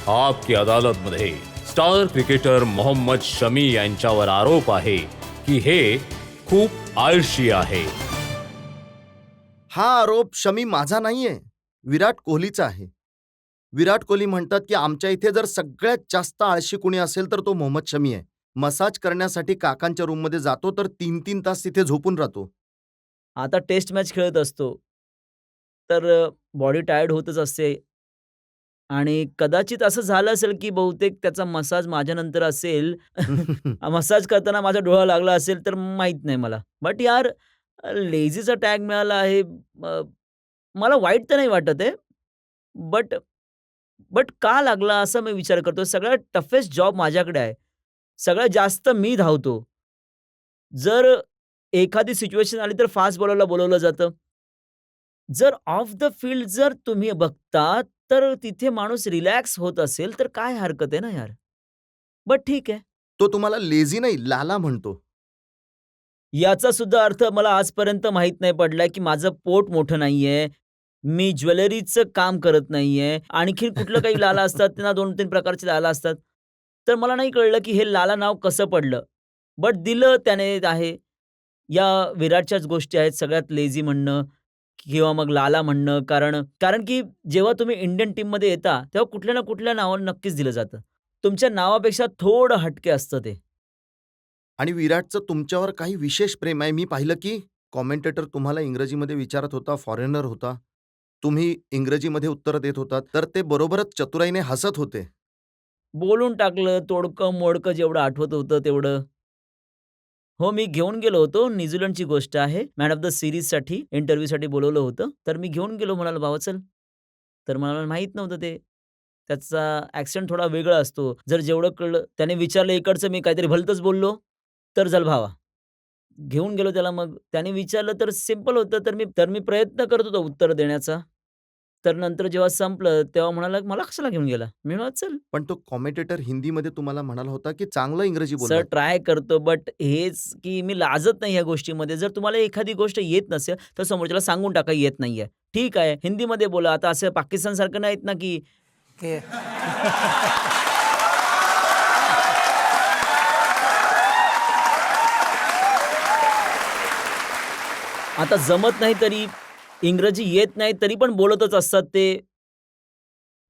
आप की अदालतमध्ये star cricketer Mohammed Shami यांच्यावर आरोप आहे की हे खूप आळशी आहे. हा आरोप शमी माझा नाहीये, विराट कोहलीचा आहे. विराट कोहली म्हणतात की आमच्या इथे जर सगळ्यात जास्त आळशी कुणी असेल तर तो मोहम्मद शमी आहे. मसाज करण्यासाठी काकांच्या रूममध्ये जातो तर 3-3 तास तिथे झोपून राहतो. आता टेस्ट मॅच खेळत असतो. तर बॉडी टायर्ड होतच असते आणि कदाचित असं झालं असेल, की बहुतेक त्याचा मसाज माझ्यानंतर असेल. मसाज करताना माझा डोळा लागला असेल तर माहीत नाही मला. बट यार लेझीचा टॅग मिळाला आहे. मला वाईट तर नाही वाटत आहे. बट बट का लागला असा मी विचार करतो. सगळ्यात टफेस्ट जॉब माझ्याकडे आहे. सगळ्यात जास्त मी धावतो. जर एखादी सिच्युएशन आली तर फास्ट बॉलरला बोलावलं जातं. जर ऑफ द फील्ड जर तुम्ही बघता, तर तिथे माणूस रिलॅक्स होत असेल, तर काय हरकत आहे ना यार. बट ठीक आहे. तो तुम्हाला लेझी नाही, लाला म्हणतो. याचा सुद्धा अर्थ मला आजपर्यंत माहीत नाही पडलाय, की माझं पोट मोठं नाहीये. मी ज्वेलरीचं काम करत नाहीये. आणखीन कुठलं काही लाला असतात, त्यांना 2-3 प्रकारचे लाला असतात. तर मला नाही कळलं, की हे लाला नाव कसं पडलं. बट दिलं त्याने आहे. या विराटच्याच गोष्टी आहेत सगळ्यात लेझी म्हणणं किंवा मग लाला म्हणणं. कारण कारण की जेव्हा तुम्ही इंडियन टीममध्ये येता, तेव्हा कुठल्या ना कुठल्या नावानं नक्कीच दिलं जातं. तुमच्या नावापेक्षा थोडं हटके असतं ते. आणि विराटचं तुमच्यावर काही विशेष प्रेम आहे. मी पाहिलं की कॉमेंटेटर तुम्हाला इंग्रजीमध्ये विचारत होता, फॉरेनर होता. तुम्ही इंग्रजीमध्ये उत्तरं देत होतात, तर ते बरोबरच चतुराईने हसत होते. बोलून टाकलं तोडकं-मोडकं जेवढं आठवत होतं तेवढं. हो, मी घेऊन गेलो होतो. न्यूझीलंडची गोष्ट आहे. मॅन ऑफ द सीरीजसाठी इंटरव्ह्यूसाठी बोलावलं होतं. तर मी घेऊन गेलो म्हणाला, "भावा चल." तर मला माहीत नव्हतं ते. त्याचा ॲक्सेंट थोडा वेगळा असतो. जर जेवढं कळलं त्याने विचारलं इकडचं मी काहीतरी भलतंच बोललो, तर "चल भावा." घेऊन गेलो त्याला मग. त्याने विचारलं तर सिंपल होतं. तर मी प्रयत्न करत होतो उत्तर देण्याचा. तर नंतर जेव्हा संपलं तेव्हा म्हणाला, "मला कशाला घेऊन गेला?" मी म्हणालो, "चल." पण तो कॉमेंटेटर हिंदीमध्ये तुम्हाला म्हणाला होता की चांगलं इंग्रजी सर बोललात. ट्राय करतो, बट हेच की मी लाजत नाही ह्या गोष्टीमध्ये. जर तुम्हाला एखादी गोष्ट येत नसेल, तर समोरच्याला सांगून टाका येत नाहीये. ठीक आहे, हिंदीमध्ये बोला. आता असं पाकिस्तानसारखं नाहीत ना, की की आता जमत नाही तरी, इंग्रजी येत नाही तरी पण बोलतच असतात ते.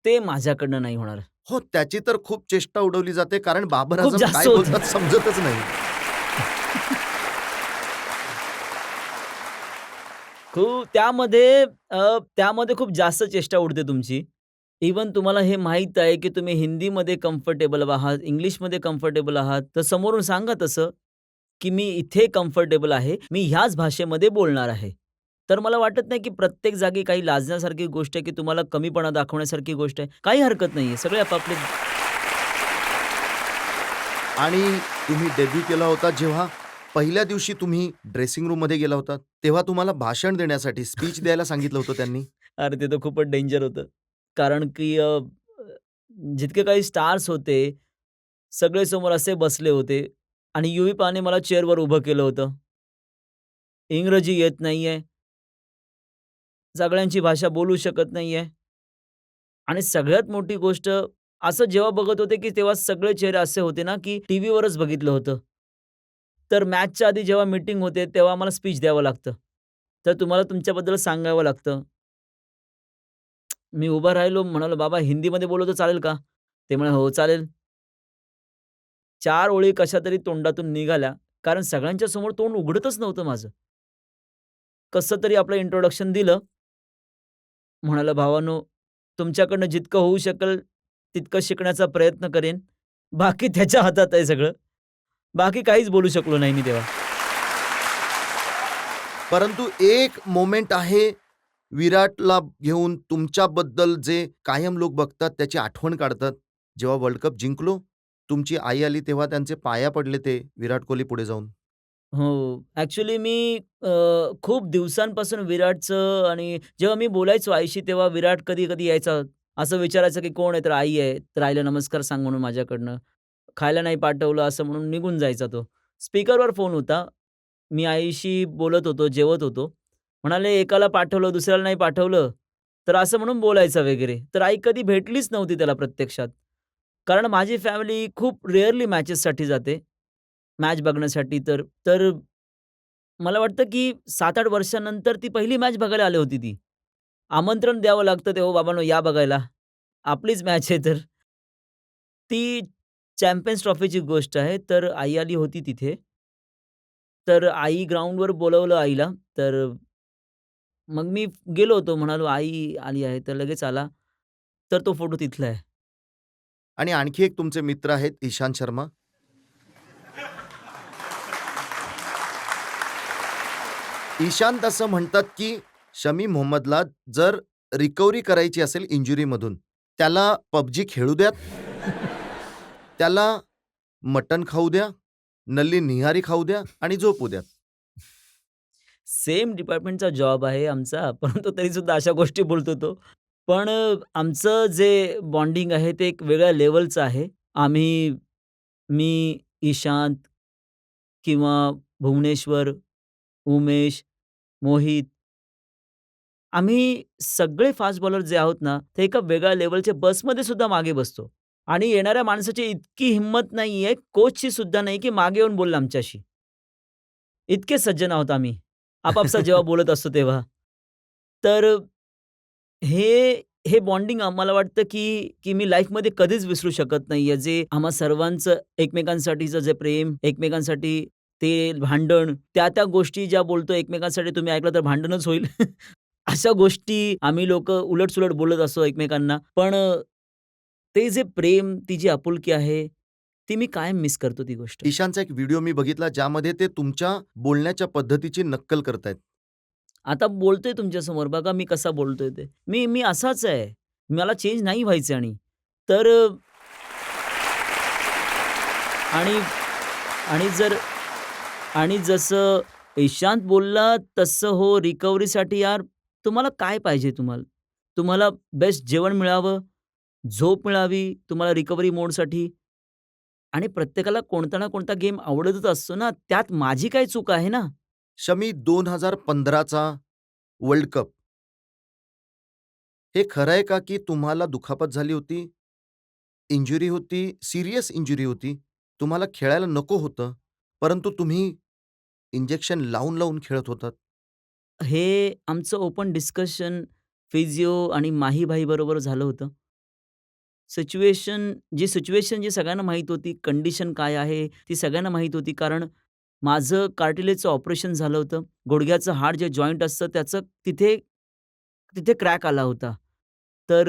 ते माझ्याकडनं नाही होणार. हो, त्याची तर खूप चेष्टा उडवली जाते कारण बाबर खूप आझम जास्त काय होतं. बोलतात समजतच नाही. खूप त्यामध्ये खूप जास्त चेष्टा उडते तुमची. इव्हन तुम्हाला हे माहीत आहे, की तुम्ही हिंदीमध्ये कम्फर्टेबल आहात, इंग्लिशमध्ये कम्फर्टेबल आहात, तर समोरून सांगा तसं, की मी इथे कम्फर्टेबल आहे. मी ह्याच भाषेमध्ये बोलणार आहे. तर मला वाटत नाही, की प्रत्येक जागी काही लाजण्यासारखी गोष्ट आहे, की तुम्हाला कमीपणा दाखवण्यासारखी गोष्ट आहे. काही हरकत नाहीये. सगळे आपापले आणि तुम्ही डेब्यू केला होता जेव्हा पहिल्या दिवशी तुम्ही ड्रेसिंग रूममध्ये गेला होता, तेव्हा तुम्हाला भाषण देण्यासाठी स्पीच द्यायला सांगितलं होतं त्यांनी. अरे, ते तर खूपच डेंजर होतं. कारण की जितके काही स्टार्स होते, सगळे समोर असे बसले होते आणि युवीपाने मला चेअरवर उभं केलं होतं. इंग्रजी येत नाहीये, सगळ्यांची भाषा बोलू शकत नाहीये आणि सगळ्यात मोठी गोष्ट असं जेव्हा बघत होते, की तेव्हा सगळे चेहरे असे होते ना, की टीव्हीवरच बघितलं होतं. तर मॅचच्या आधी जेव्हा मीटिंग होते, तेव्हा आम्हाला स्पीच द्यावं लागतं. तर तुम्हाला तुमच्याबद्दल सांगावं लागतं. मी उभा राहिलो, म्हणालो, "बाबा हिंदीमध्ये बोललो तर चालेल का?" ते म्हणाले, "हो, चालेल." 4 ओळी कशातरी तोंडातून निघाल्या, कारण सगळ्यांच्या समोर तोंड उघडतच नव्हतं माझं. कसं तरी आपलं इंट्रोडक्शन दिलं. म्हणालो, "भावांनो, तुमच्याकडनं जितकं होऊ शकेल तितकं शिकण्याचा प्रयत्न करेन. बाकी त्याच्या हातात आहे सगळं." बाकी काहीच बोलू शकलो नाही मी तेव्हा. परंतु एक मोमेंट आहे विराटला घेऊन तुमच्याबद्दल जे कायम लोक बघतात, त्याची आठवण काढतात. जेव्हा वर्ल्ड कप जिंकलो, तुमची आई आली तेव्हा त्यांचे पाया पडले ते विराट कोहली पुढे जाऊन. हो. ॲक्चुअली मी खूप दिवसांपासून विराटचं आणि जेव्हा मी बोलायचो आईशी तेव्हा विराट कधी-कधी यायचा. असं विचारायचं की "कोण आहे?" तर "आई आहे." तर आईला नमस्कार सांग म्हणून माझ्याकडनं. खायला नाही पाठवलं असं म्हणून निघून जायचा तो. स्पीकरवर फोन होता. मी आईशी बोलत होतो, जेवत होतो. म्हणाले, "एकाला पाठवलं, दुसऱ्याला नाही पाठवलं." तर असं म्हणून बोलायचा वगैरे. तर आई कधी भेटलीच नव्हती त्याला प्रत्यक्षात. कारण माझी फॅमिली खूप रेअरली मॅचेससाठी जाते, मॅच बघण्यासाठी. तर तर मला वाटतं की 7-8 वर्षानंतर ती पहिली मॅच बघायला आली होती ती. आमंत्रण द्यावं लागतं, ते "हो बाबांनो या बघायला." आपलीच मॅच आहे तर. ती चॅम्पियन्स ट्रॉफीची गोष्ट आहे. तर आई आली होती तिथे. तर आई ग्राउंडवर बोलावलं आईला. तर मग मी गेलो होतो. म्हणालो, "आई आली आहे." तर लगेच आला. तर तो फोटो तिथला आहे. आणि आणखी एक तुमचे मित्र आहेत ईशांत शर्मा. ईशांत असं म्हणतात, की शमी मोहम्मदला जर रिकव्हरी करायची असेल इंजुरीमधून, त्याला PUBG खेळू द्यात, त्याला मटण खाऊ द्या, नल्ली निहारी खाऊ द्या आणि झोपू द्यात. सेम डिपार्टमेंटचा जॉब आहे आमचा, परंतु तरीसुद्धा अशा गोष्टी बोलतो तो. पण आमचं जे बॉन्डिंग आहे ते एक वेगळ्या लेव्हलचं आहे. आम्ही, मी, ईशांत किंवा भुवनेश्वर, उमेश, मोहित, आम्ही सगळे फास्ट बॉलर जे आहोत ना, ते एका वेगळ्या लेव्हलच्या बसमध्ये सुद्धा मागे बसतो. आणि येणाऱ्या माणसाची इतकी हिंमत नाहीये, कोचची सुद्धा नाही, की मागे येऊन बोलेल आमच्याशी. इतके सज्जन आहोत आम्ही. आपापसात जेव्हा बोलत असतो तेव्हा. तर हे हे बॉन्डिंग आम्हाला वाटतं, की मी लाईफमध्ये कधीच विसरू शकत नाहीये. जे आम्हा सर्वांचं एकमेकांसाठीचं जे प्रेम, एकमेकांसाठी ते भांडण, त्या गोष्टी ज्या बोलतो एकमेकांसाठी तुम्ही ऐकलं तर भांडणच होईल. अशा गोष्टी आम्ही लोकं उलट-सुलट बोलत असतो एकमेकांना. पण ते जे प्रेम, ती जी आपुलकी आहे, ती मी कायम मिस करतो ती गोष्ट. ईशानचा एक व्हिडिओ मी बघितला, ज्यामध्ये ते तुमच्या बोलण्याच्या पद्धतीची नक्कल करतायत. आता बोलतोय तुमच्यासमोर बघा मी कसा बोलतोय ते. मी असाच आहे. मला चेंज नाही व्हायचं आणि. तर आणि आणि जर आणि जसं ईशांत बोलला तसं हो रिकव्हरीसाठी यार तुम्हाला काय पाहिजे तुम्हाला? तुम्हाला बेस्ट जेवण मिळावं, झोप मिळावी, तुम्हाला रिकव्हरी मोडसाठी आणि प्रत्येकाला कोणता ना कोणता गेम आवडतच असतो ना, त्यात माझी काय चूक आहे ना? शमी 2015चा वर्ल्ड कप, हे खरं आहे का, की तुम्हाला दुखापत झाली होती, इंजुरी होती, सीरियस इंजुरी होती, तुम्हाला खेळायला नको होतं, परंतु तुम्ही इंजेक्शन लावून-लावून खेळत होतात? हे आमचं ओपन डिस्कशन फिजिओ आणि माही भाईबरोबर झालं होतं. सिच्युएशन जी सगळ्यांना माहीत होती, कंडिशन काय आहे ती सगळ्यांना माहीत होती. कारण माझं कार्टिलेजचं ऑपरेशन झालं होतं. गुडघ्याचं हाड जे जॉइंट असतं त्याचं तिथे तिथे क्रॅक आला होता. तर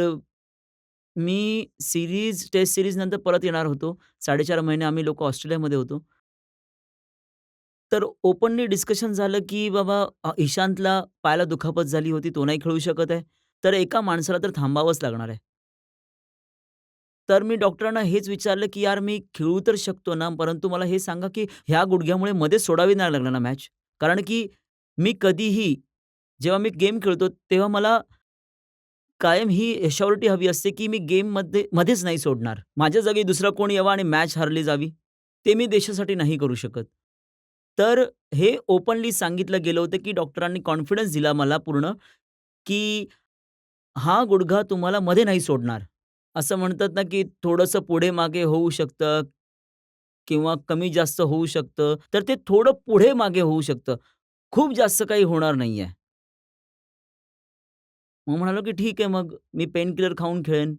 मी टेस्ट सीरीजनंतर परत येणार होतो. 4.5 महिने आम्ही लोकं ऑस्ट्रेलियामध्ये होतो. तर ओपनली डिस्कशन झालं, की बाबा ईशांतला पायाला दुखापत झाली होती, तो नाही खेळू शकत आहे. तर एका माणसाला तर थांबावंच लागणार आहे. तर मी डॉक्टरांना हेच विचारलं, की "यार मी खेळू तर शकतो ना, परंतु मला हे सांगा, की ह्या गुडघ्यामुळे मध्येच सोडावी नाही लागणार ना मॅच?" कारण की मी कधीही जेव्हा मी गेम खेळतो, तेव्हा मला कायम ही एश्युरिटी हवी असते, की मी मध्येच नाही सोडणार. माझ्या जागी दुसरा कोणी यावा आणि मॅच हारली जावी. ते मी देशासाठी नाही करू शकत. तर हे ओपनली सांगितलं गेलं होतं, की डॉक्टरांनी कॉन्फिडन्स दिला मला पूर्ण, की हा गुडघा तुम्हाला मध्ये नाही सोडणार. असं म्हणतात ना, की थोडंसं पुढे-मागे होऊ शकतं किंवा कमी-जास्त होऊ शकतं. तर ते थोडं पुढे-मागे होऊ शकतं. खूप जास्त काही होणार नाहीये. मग म्हणालो, की ठीक आहे मग मी पेन किलर खाऊन खेळेन.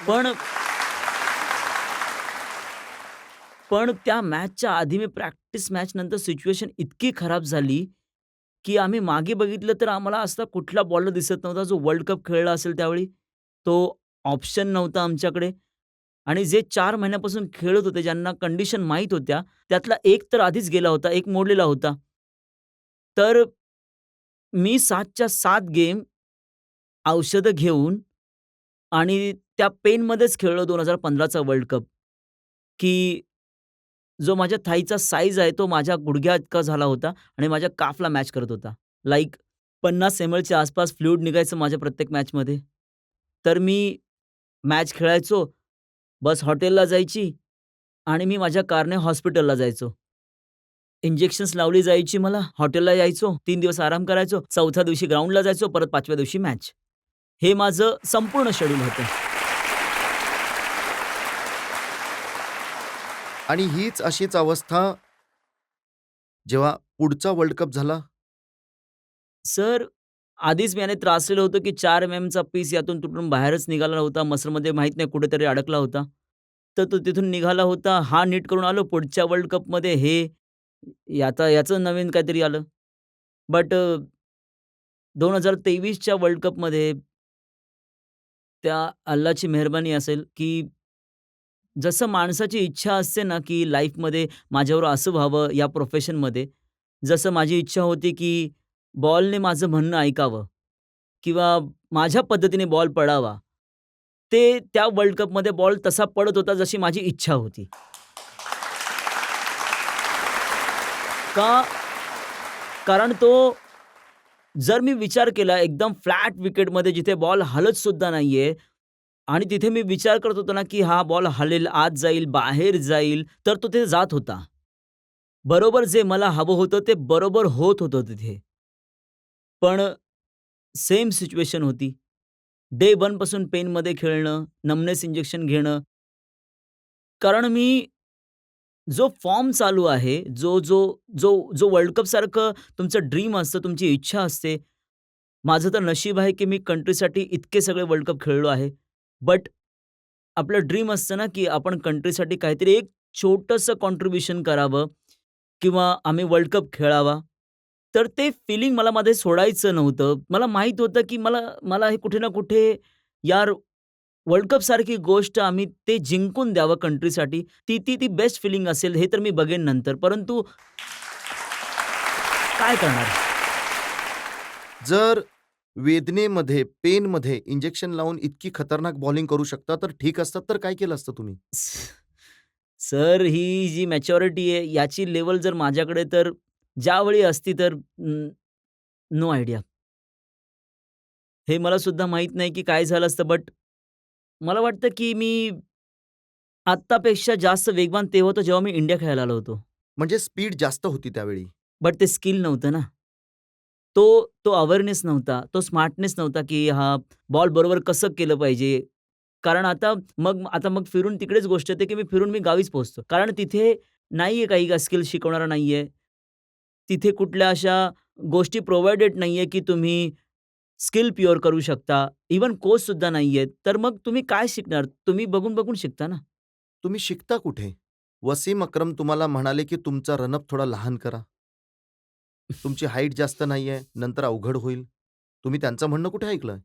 पण पण त्या मॅचच्या आधी मी प्रॅक्टिस मॅचनंतर सिच्युएशन इतकी खराब झाली, की आम्ही मागे बघितलं तर आम्हाला असा कुठला बॉलर दिसत नव्हता जो वर्ल्ड कप खेळला असेल त्यावेळी. तो ऑप्शन नव्हता आमच्याकडे आणि जे 4 महिन्यापासून खेळत होते, ज्यांना कंडिशन माहीत होत्या, त्यातला एक तर आधीच गेला होता, एक मोडलेला होता. तर मी 7च्या 7 गेम औषधं घेऊन आणि त्या पेनमध्येच खेळलो 2015चा वर्ल्ड कप, की जो माझ्या थाईचा साइज आहे तो माझ्या गुडघ्याइतका झाला होता आणि माझ्या काफला मॅच करत होता. लाइक 50 एम-एलच्या आसपास फ्लुइड निघायचं माझ्या प्रत्येक मॅचमध्ये. तर मी मॅच खेळायचो, बस हॉटेलला जायची आणि मी माझ्या कारने हॉस्पिटलला जायचो. इंजेक्शन्स लावली जायची मला, हॉटेलला यायचो, 3 दिवस आराम करायचो, 4थ्या दिवशी ग्राउंडला जायचो, परत 5व्या दिवशी मॅच. हे माझं संपूर्ण शेड्यूल होतं. आणि हीच अशीच अवस्था जेव्हा पुढचा वर्ल्ड कप झाला? सर, आधीच मी याने त्रासलेलं होतं, की 4 एमएमचा पीस यातून तुटून बाहेरच निघाला नव्हता. मसलमध्ये माहीत नाही कुठेतरी अडकला होता. तर तो तिथून निघाला होता. हा नीट करून आलो. पुढच्या वर्ल्ड कपमध्ये आता याचं नवीन काहीतरी आलं. बट 2023च्या वर्ल्ड कपमध्ये त्या अल्लाची मेहरबानी असेल, की जसं माणसाची इच्छा असते ना, की लाईफमध्ये माझ्यावर असं व्हावं या प्रोफेशनमध्ये, जसं माझी इच्छा होती, की बॉलने माझं म्हणणं ऐकावं किंवा माझ्या पद्धतीने बॉल पडावा. त्या वर्ल्ड कपमध्ये बॉल तसा पडत होता जशी माझी इच्छा होती. का? कारण तो जर मी विचार केला एकदम फ्लॅट विकेटमध्ये जिथे बॉल हलत सुद्धा नाहीये आणि तिथे मी विचार करत होतो ना, की हा बॉल हलेल, आत जाईल, बाहेर जाईल, तर तो तिथे जात होता. बरोबर जे मला हवं होतं ते बरोबर होत होतं तिथे. पण सेम सिच्युएशन होती. डे 1 पासून पेनमध्ये खेळणं, नमनेस इंजेक्शन घेणं. कारण मी जो फॉर्म चालू आहे, जो वर्ल्ड कपसारखं तुमचं ड्रीम असतं, तुमची इच्छा असते. माझं तर नशीब आहे, की मी कंट्रीसाठी इतके सगळे वर्ल्ड कप खेळलो आहे. बट आपलं ड्रीम असतं ना, की आपण कंट्रीसाठी काहीतरी एक छोटंसं कॉन्ट्रिब्युशन करावं किंवा आम्ही वर्ल्ड कप खेळावा. तर ते फिलिंग मला मध्ये सोडायचं नव्हतं. मला माहीत होतं, की मला मला हे कुठे ना कुठे यार वर्ल्ड कपसारखी गोष्ट आम्ही ते जिंकून द्यावं कंट्रीसाठी. ती बेस्ट फिलिंग असेल हे तर मी बघेन नंतर. परंतु काय करणार? जर वेदनेमध्ये, पेनमध्ये इंजेक्शन लावून इतकी खतरनाक बॉलिंग करू शकता, तर ठीक असतं, तर काय केलं असतं तुम्ही? सर ही जी मॅच्युरिटी आहे याची लेव्हल जर माझ्याकडे तर ज्यावेळी असती तर नो आयडिया. हे मला सुद्धा माहीत नाही की काय झालं असतं. बट मला वाटतं की मी आत्तापेक्षा जास्त वेगवान तेव्हा होतो जेव्हा मी इंडिया खेळायला आलो होतो. म्हणजे स्पीड जास्त होती त्यावेळी. बट ते स्किल नव्हतं ना. तो अवेअरनेस नव्हता, तो स्मार्टनेस नव्हता, की हां, बॉल बरोबर कसं केलं पाहिजे. कारण आता मग फिरून तिकडेच गोष्ट येते, की मी गावीच पोहोचतो. कारण तिथे नाहीये काही स्किल शिकवणारा नाहीये. तिथे कुठल्या अशा गोष्टी प्रोव्हाइडेड नाहीये, की तुम्ही स्किल प्युअर करू शकता. इव्हन कोच सुद्धा नाहीयेत. तर मग तुम्ही काय शिकणार? तुम्ही बघून शिकता ना. तुम्ही शिकता कुठे? वसीम अक्रम तुम्हाला म्हणाले, की तुमचा रनअप थोडा लहान करा. तुमची हाईट जास्त नाहीये, नंतर अवघड होईल. तुम्ही त्यांचं म्हणणं कुठे ऐकलंय?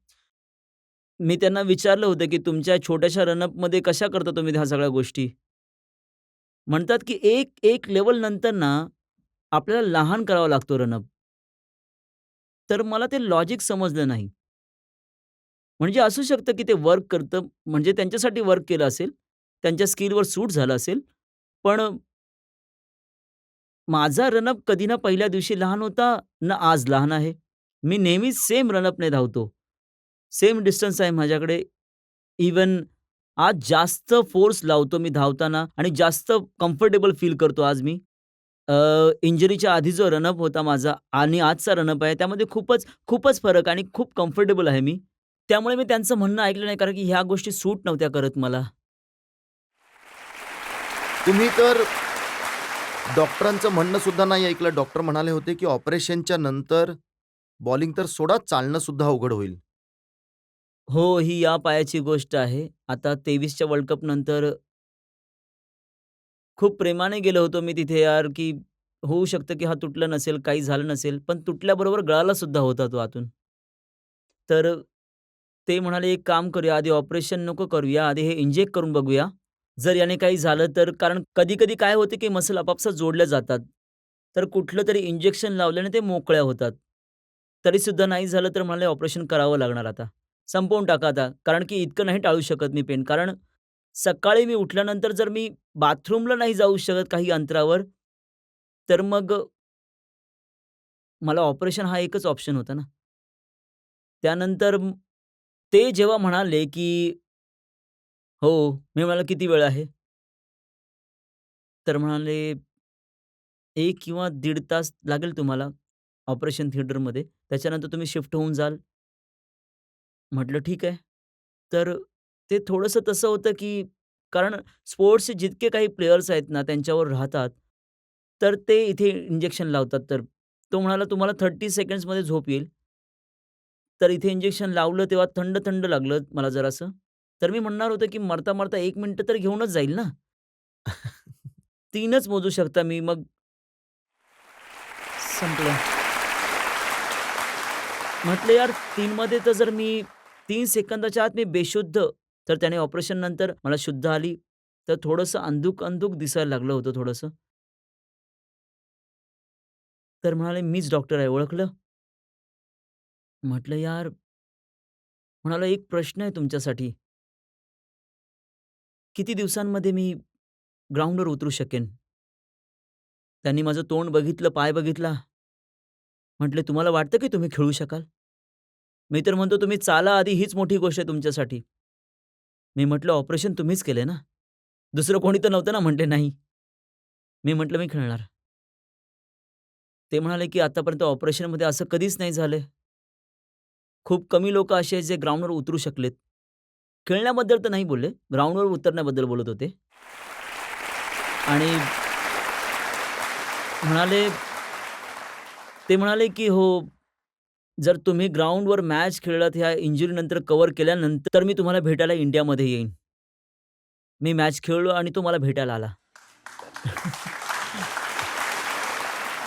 मी त्यांना विचारलं होतं, की तुमच्या छोट्याशा रनअपमध्ये कशा करता तुम्ही ह्या सगळ्या गोष्टी? म्हणतात, की एक लेव्हल नंतर ना, आपल्याला लहान करावा लागतो रनअप. तर मला ते लॉजिक समजलं नाही. म्हणजे असू शकतं, की ते वर्क करतं, म्हणजे त्यांच्यासाठी वर्क केलं असेल, त्यांच्या स्किलवर सूट झालं असेल. पण माझा रनअप कधी ना पहिल्या दिवशी लहान होता, ना आज लहान आहे. मी नेहमीच सेम रनअपने धावतो. सेम डिस्टन्स आहे माझ्याकडे. इव्हन आज जास्त फोर्स लावतो मी धावताना आणि जास्त कम्फर्टेबल फील करतो आज मी. इंजुरीच्या आधी जो रनअप होता माझा आणि आजचा रनअप आहे त्यामध्ये खूपच फरक आणि खूप कम्फर्टेबल आहे मी. त्यामुळे मी त्यांचं म्हणणं ऐकलं नाही कारण की ह्या गोष्टी सूट नव्हत्या करत मला. तुम्ही तर डॉक्टरांचं म्हणणं सुद्धा नाही ऐकलं. डॉक्टर म्हणाले होते, की ऑपरेशनच्या नंतर बॉलिंग तर सोडा, चालणं सुद्धा अवघड होईल. हो, ही या पायाची गोष्ट आहे. आता 23च्या वर्ल्ड कपनंतर खूप प्रेमाने गेलो होतो मी तिथे यार, की होऊ शकतं की हा तुटलं नसेल, काही झालं नसेल. पण तुटल्याबरोबर गळाला सुद्धा होता तो आतून. तर ते म्हणाले, "एक काम करूया, आधी ऑपरेशन नको करूया, आधी हे इंजेक्ट करून बघूया. जर याने काही झालं तर" कारण कधी-कधी काय होते, की मसल आपापसात जोडल्या जातात. तर कुठलं तरी इंजेक्शन लावल्याने ते मोकळ्या होतात. तरीसुद्धा नाही झालं तर म्हणाले, "ऑपरेशन करावं लागणार आता. संपवून टाका आता." कारण की इतकं नाही टाळू शकत मी पेन. कारण सकाळी मी उठल्यानंतर जर मी बाथरूमला नाही जाऊ शकत काही अंतरावर, तर मग मला ऑपरेशन हा एकच ऑप्शन होता ना. त्यानंतर ते जेव्हा म्हणाले, की "हो." मी म्हणालो, "किती वेळ आहे?" तर म्हणाले, "1 किंवा दीड तास लागेल तुम्हाला ऑपरेशन थिएटरमध्ये. त्याच्यानंतर तुम्ही शिफ्ट होऊन जाल." म्हटलं ठीक आहे. तर ते थोडंसं तसं होतं, की कारण स्पोर्ट्सचे जितके काही प्लेयर्स आहेत ना, त्यांच्यावर राहतात. तर ते इथे इंजेक्शन लावतात. तर तो म्हणाला, "तुम्हाला 30 सेकंड्समध्ये झोप येईल." तर इथे इंजेक्शन लावलं तेव्हा थंड-थंड लागलं मला जरासं. तर मी म्हणणार होतो, की मरता-मरता 1 मिनिटं तर घेऊनच जाईल ना. 3च मोजू शकता मी. मग संपलं. म्हटलं यार 3 मध्ये तर जर मी 3 सेकंदाच्या आत मी बेशुद्ध, तर त्याने ऑपरेशन नंतर मला शुद्ध आली. तर थोडंसं अंधुक-अंधुक दिसायला लागलं होतं थोडंसं. तर म्हणाले, "मीच डॉक्टर आहे, ओळखलं?" म्हटलं, "यार." म्हणाला, "एक प्रश्न आहे तुमच्यासाठी. किती दिवसांमध्ये मी ग्राउंडवर उतरू शकेन?" त्यांनी माझं तोंड बघितलं, पाय बघितला. म्हटले, "तुम्हाला वाटतं की तुम्ही खेळू शकाल?" मी तर म्हणतो, "तुम्ही चाला आधी, हीच मोठी गोष्ट आहे तुमच्यासाठी." मी म्हटलं, "ऑपरेशन तुम्हीच केलंय ना? दुसरं कोणी तर नव्हतं ना?" म्हटले, "नाही." मी म्हटलं, "मी खेळणार." ते म्हणाले, की "आतापर्यंत ऑपरेशनमध्ये असं कधीच नाही झालंय. खूप कमी लोकं असे आहेत जे ग्राउंडवर उतरू शकलेत." खेळण्याबद्दल तर नाही बोलले, ग्राउंडवर उतरण्याबद्दल बोलत होते. आणि म्हणाले ते म्हणाले, की "हो, जर तुम्ही ग्राउंडवर मॅच खेळलात ह्या इंजुरीनंतर कव्हर केल्यानंतर तर मी तुम्हाला भेटायला इंडियामध्ये येईन." मी मॅच खेळलो आणि तो मला भेटायला आला.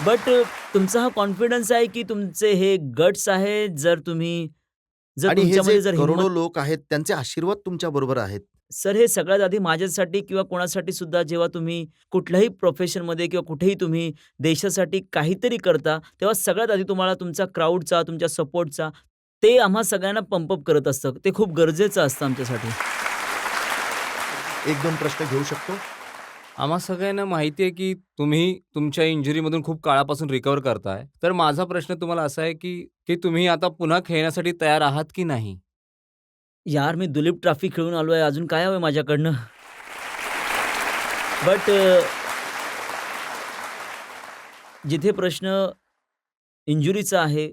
बट तुमचा हा कॉन्फिडन्स आहे, की तुमचे हे गट्स आहेत. जर आणि हे जे तुमच्यामध्ये जर हिंमत. करोडो लोक आहेत, त्यांचे आशीर्वाद तुमच्या बरोबर आहेत. सर, हे सगळ्यात आधी माझ्यासाठी किंवा कोणासाठी सुद्धा जेव्हा तुम्ही कुठल्याही प्रोफेशनमध्ये किंवा कुठेही तुम्ही देशासाठी काहीतरी करता, तेव्हा सगळ्यात आधी तुम्हाला तुमचा क्राउडचा, तुमच्या सपोर्टचा ते आम्हा सगळ्यांना पंप अप करत असतं. ते खूप गरजेचं असतं आमच्यासाठी. 1-2 प्रश्न घेऊ शकतो? आम्हा सगळ्यांना माहिती आहे, की तुम्ही तुमच्या इंजुरीमधून खूप काळापासून रिकव्हर करताय. तर माझा प्रश्न तुम्हाला असा आहे, की तुम्ही आता पुन्हा खेळण्यासाठी तयार आहात की नाही? यार, मी दुलीप ट्रॉफी खेळून आलोय. अजून काय हवंय माझ्याकडनं? बट जिथे प्रश्न इंजुरीचा आहे,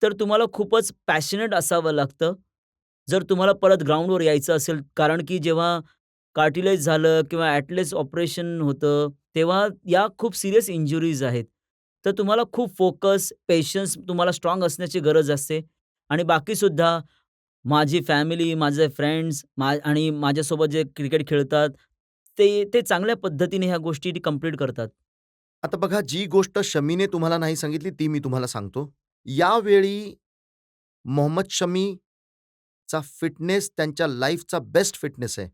तर तुम्हाला खूपच पॅशनेट असावं लागतं. जर तुम्हाला परत ग्राउंडवर यायचं असेल, कारण की जेव्हा कार्टिलेज झालं किंवा ॲटलेस ऑपरेशन होतं, तेव्हा या खूप सीरियस इंजुरीज आहेत. तर तुम्हाला खूप फोकस, पेशन्स तुम्हाला स्ट्राँग असण्याची गरज असते आणि बाकीसुद्धा माझी फॅमिली, माझे फ्रेंड्स आणि माझ्यासोबत जे क्रिकेट खेळतात, ते चांगल्या पद्धतीने ह्या गोष्टी कंप्लीट करतात. आता बघा, जी गोष्ट शमीने तुम्हाला नाही सांगितली ती मी तुम्हाला सांगतो. यावेळी मोहम्मद शमीचा फिटनेस त्यांच्या लाईफचा बेस्ट फिटनेस आहे.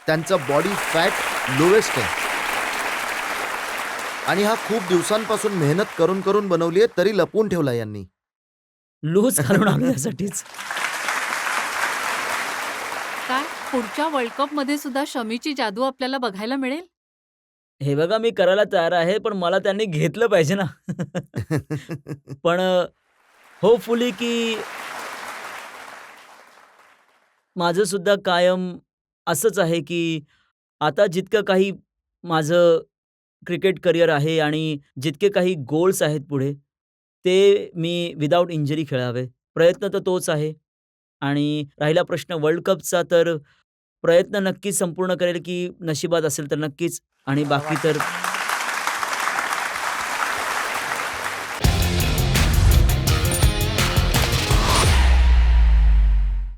त्यांचा बॉडी फॅट लोवेस्ट आहे आणि हा खूप दिवसांपासून मेहनत करून बनवली आहे, तरी लपवून ठेवला यांनी. लूज घालून आलो यासाठीच. काय पुढच्या वर्ल्ड कपमध्ये सुद्धा शमीची जादू आपल्याला बघायला मिळेल? हे बघा, मी करायला तयार आहे, पण मला त्यांनी घेतलं पाहिजे ना. पण होपफुली की माझं सुद्धा कायम असंच आहे, की आता जितकं काही माझं क्रिकेट करियर आहे आणि जितके काही गोल्स आहेत पुढे, ते मी विदाऊट इंजरी खेळावे. प्रयत्न तर तोच आहे आणि राहिला प्रश्न वर्ल्ड कपचा, तर प्रयत्न नक्कीच संपूर्ण करेल, की नशिबात असेल तर नक्कीच आणि बाकी तर